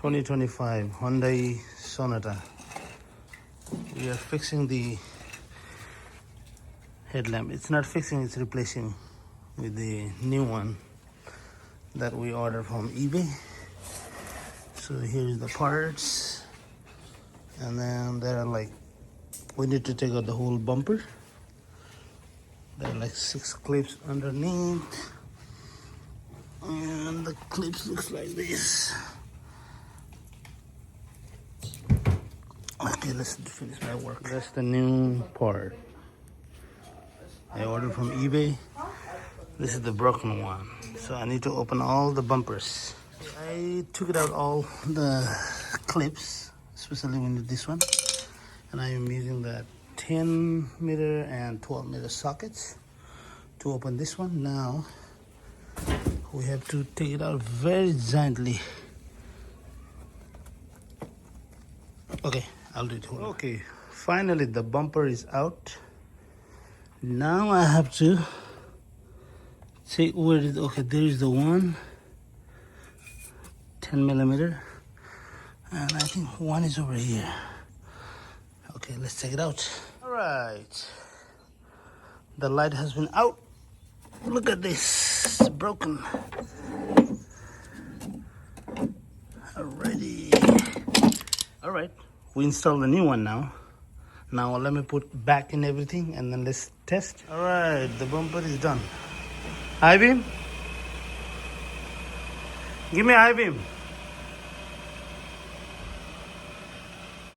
2025 Hyundai Sonata. We are fixing the headlamp. It's not fixing, it's replacing with the new one that we ordered from eBay. So here's the parts, and then there are like, we need to take out the whole bumper. There are like 6 clips underneath, and the clips looks like this. Okay, let's finish my work. That's the new part I ordered from eBay. This is the broken one, so I need to open all the bumpers. I took it out all the clips, especially when this one, and I am using the 10 meter and 12 meter sockets to open this one. Now we have to take it out very gently. Okay, I'll do it. Okay, finally the bumper is out. Now I have to see where it is. Okay, there is the one 10 millimeter, and I think one is over here. Okay, let's take it out. All right, the light has been out. Look at this, it's broken. Alrighty. All right, we installed the new one now. Now let me put back in everything and then let's test. All right, the bumper is done. High beam. Give me a high beam.